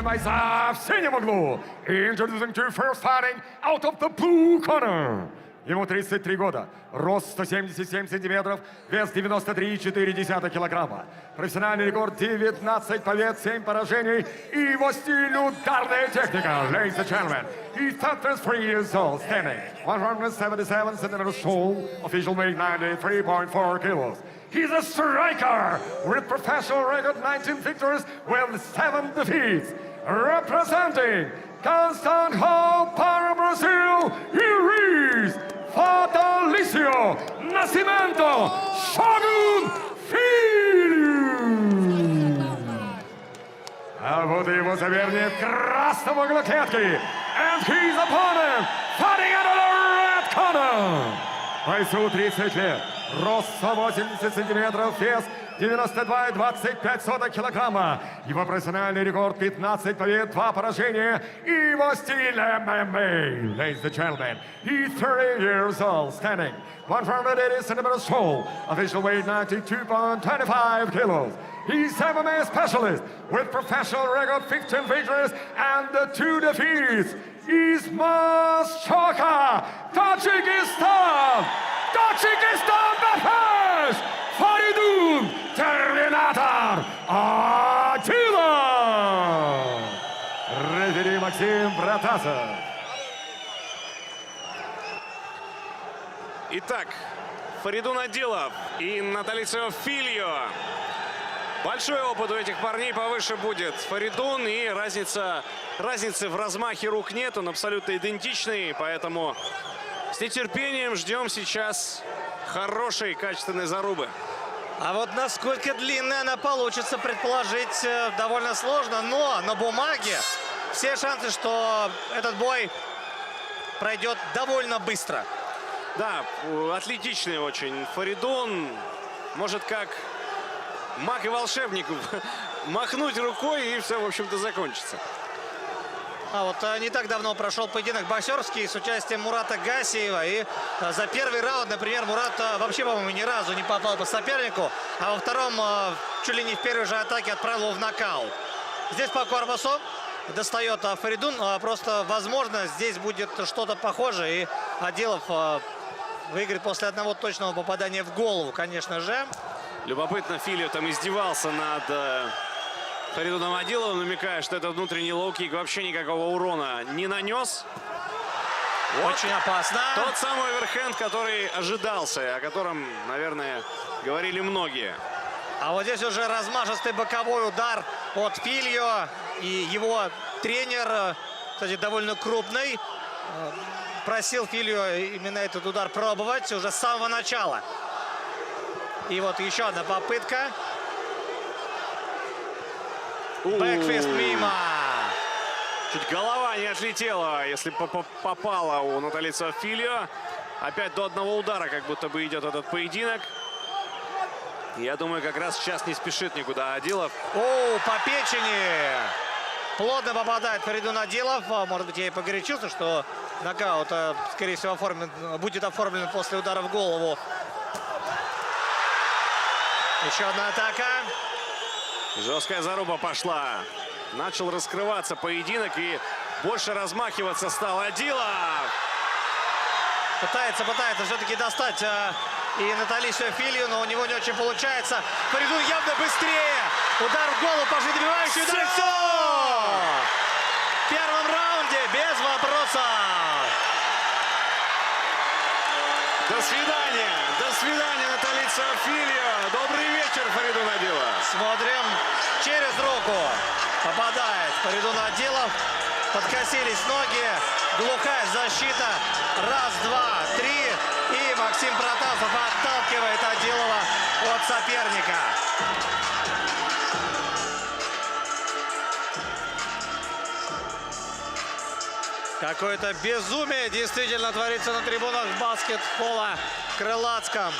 бойца в синем углу. Introducing to first fighting out of the blue corner. Ему 33 года, рост 177 сантиметров, вес 93,4 килограмма. Профессиональный рекорд 19 побед, 7 поражений. И его стиль ударная техника. Ladies and gentlemen, he's 33 years old, standing 177 centimeters tall, official weight 93.4 kilos. He's a striker with professional record 19 victories with 7 defeats. Representing Constantino para Brazil, here is Fatalicio Nascimento Shogun Filho. А вот и его соперник в красном углу клетки. And his opponent fighting out of the red corner. Бойцу 30 лет, рост 180 сантиметров, вес 92,25 килограмма. Его профессиональный рекорд 15 побед, 2 поражения. И его стиль ММА. Ladies and gentlemen, he's 30 years old, standing 180 centimeters tall, official weight 92.25 kilos. He's MMA specialist with professional record 15 victories and 2 defeats. Ismas Choka, Tajikistan! Tajikistan Bafash! Faridun Terminator Атила! Рефери Максим Протасов. Итак, Фаридун Адилов и Наталицио Фильо. Большой опыт у этих парней повыше будет. Фаридун, и разницы в размахе рук нет, он абсолютно идентичный, поэтому с нетерпением ждем сейчас хорошей, качественной зарубы. А вот насколько длинная она получится, предположить довольно сложно, но на бумаге все шансы, что этот бой пройдет довольно быстро. Да, атлетичный очень Фаридун, может как маг и волшебник махнуть рукой, и все, в общем-то, закончится. А вот не так давно прошел поединок боксерский с участием Мурата Гасиева. И за первый раунд, например, Мурат вообще, по-моему, ни разу не попал по сопернику. А во втором, чуть ли не в первой же атаке, отправил его в нокаут. Здесь по корпусу достает Фаридун. Просто, возможно, здесь будет что-то похожее. И Адилов выиграет после одного точного попадания в голову, конечно же. Любопытно, Фильо там издевался над Фаридуном Адиловым, намекая, что это внутренний лоу-кик вообще никакого урона не нанес. Вот. Очень опасно. Тот самый оверхенд, который ожидался, о котором, наверное, говорили многие. А вот здесь уже размашистый боковой удар от Фильо. И его тренер, кстати, довольно крупный, просил Фильо именно этот удар пробовать уже с самого начала. И вот еще одна попытка. Бэкфист мимо. Чуть голова не отлетела, если попала у Наталицио Фильо. Опять до одного удара как будто бы идет этот поединок. Я думаю, как раз сейчас не спешит никуда Адилов. О, по печени. Плотно попадает Фаридун Адилов. Может быть, я и погорячился, что нокаут, скорее всего, будет оформлен после удара в голову. Еще одна атака. Жесткая заруба пошла. Начал раскрываться поединок и больше размахиваться стал Адилов. Пытается все-таки достать и Наталицио Фильо, но у него не очень получается. Фаридун явно быстрее. Удар в голову, пошли добивающий удар. Все! В первом раунде без вопросов. До свидания. До свидания, Наталицио Фильо. Добрый вечер, Фаридун Адилов. Смотрим через руку. Попадает Фаридун Адилов. Подкосились ноги. Глухая защита. Раз, два, три. И Максим Протасов отталкивает Адилова от соперника. Какое-то безумие действительно творится на трибунах баскетбола в Крылатском.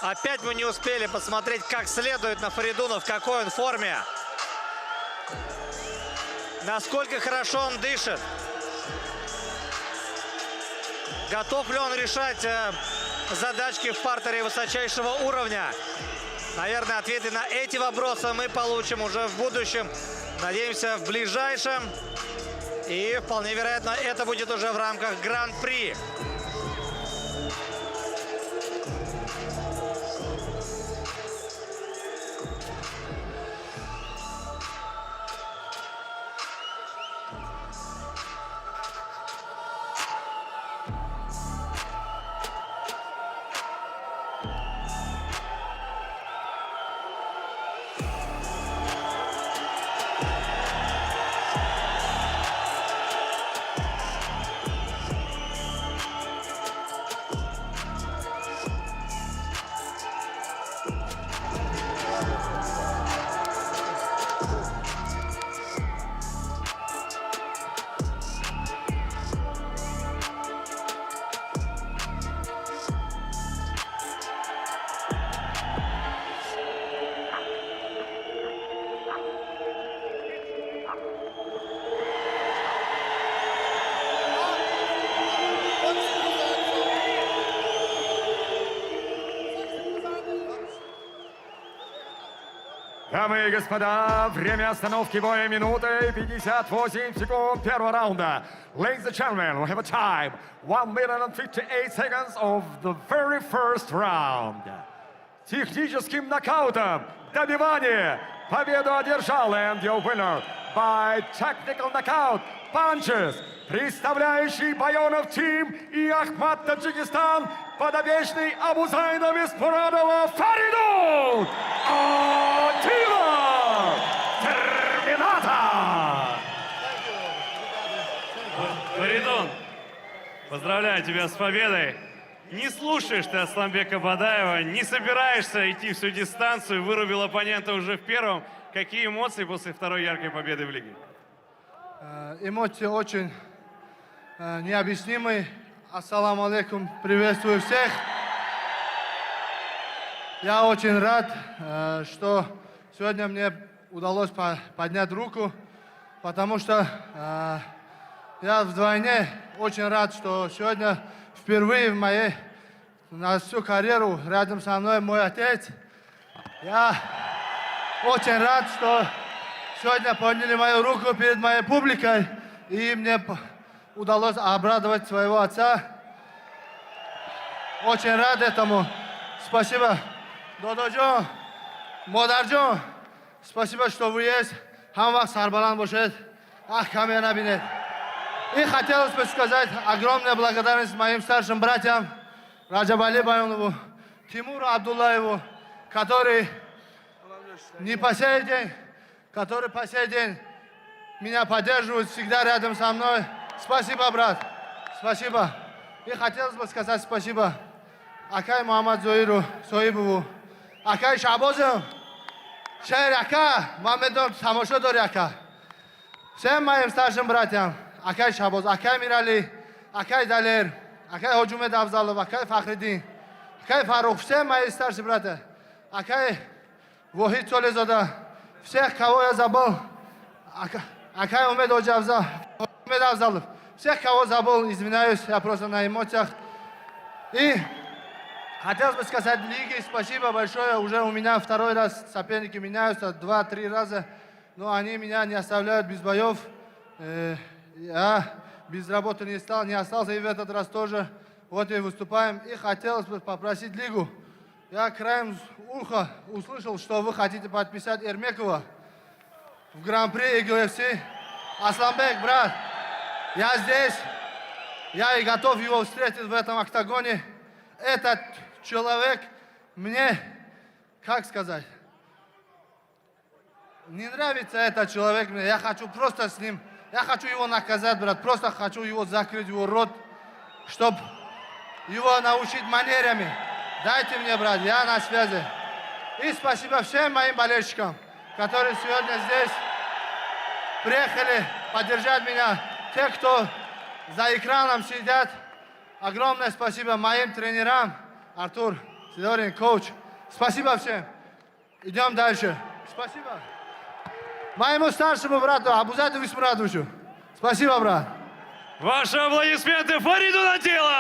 Опять мы не успели посмотреть как следует на Фаридуна, в какой он форме. Насколько хорошо он дышит. Готов ли он решать задачки в партере высочайшего уровня? Наверное, ответы на эти вопросы мы получим уже в будущем. Надеемся, в ближайшем. И вполне вероятно, это будет уже в рамках Гран-при. Дамы и господа, время остановки боя минуты 58 секунд первого раунда. Ladies and gentlemen, we have a time 1 minute and 58 seconds of the very first round. Техническим нокаутом добивание победу одержал, and your winner by technical knockout punches, представляющий Байонов Тим и Ахмат Таджикистан, подопечный Абузайна Беспурадова Фаридун Атила Терминатор. Фаридун, поздравляю тебя с победой. Не слушаешь ты Асланбека Бадаева, не собираешься идти всю дистанцию, вырубил оппонента уже в первом. Какие эмоции после второй яркой победы в лиге? Эмоции очень необъяснимые. Ассаламу алейкум, приветствую всех. Я очень рад, что сегодня мне удалось поднять руку, потому что я вдвойне очень рад, что сегодня впервые на всю карьеру рядом со мной мой отец. Я очень рад, что сегодня подняли мою руку перед моей публикой, и мне удалось обрадовать своего отца. Очень рад этому. Спасибо, Дододжон, Модарджон. Спасибо, что вы есть. Хамвак Сарбалан бошед. Ах, камера бинет. И хотелось бы сказать огромную благодарность моим старшим братьям Раджабали Байонову, Тимуру Абдуллаеву, который по сей день меня поддерживают, всегда рядом со мной. Спасибо, брат. Спасибо. И хотелось бы сказать спасибо Акай Мухаммад Зоиру Соибову, Акай Шабозу, Шейр Ака, Мамедон Самошодор Ака. Всем моим старшим братьям, Акай Шабоз, Акай Мирали, Акай Далер, Акай Ходжумед Авзалов, Акай Фахридин, Акай Фарух, все мои старшие братья, Акай Вохид Солезода, всех, кого я забыл, Акай Умед Авзалов, всех, кого забыл, извиняюсь, я просто на эмоциях. И хотелось бы сказать лиге спасибо большое, уже у меня второй раз соперники меняются, 2-3 раза, но они меня не оставляют без боев. Я без работы не остался, и в этот раз тоже. Вот и выступаем. И хотелось бы попросить лигу. Я краем уха услышал, что вы хотите подписать Эрмекова в Гран-при UFC. Асланбек, брат, я здесь. Я и готов его встретить в этом октагоне. Этот человек мне, как сказать, не нравится этот человек мне. Я хочу просто с ним, я хочу его наказать, брат. Просто хочу его закрыть, его рот, чтобы его научить манерами. Дайте мне, брат, я на связи. И спасибо всем моим болельщикам, которые сегодня здесь приехали поддержать меня. Те, кто за экраном сидят, огромное спасибо моим тренерам. Артур Сидорин, коуч. Спасибо всем. Идем дальше. Спасибо. Моему старшему брату Абузаду Висмурадовичу. Спасибо, брат. Ваши аплодисменты Фариду Надилов!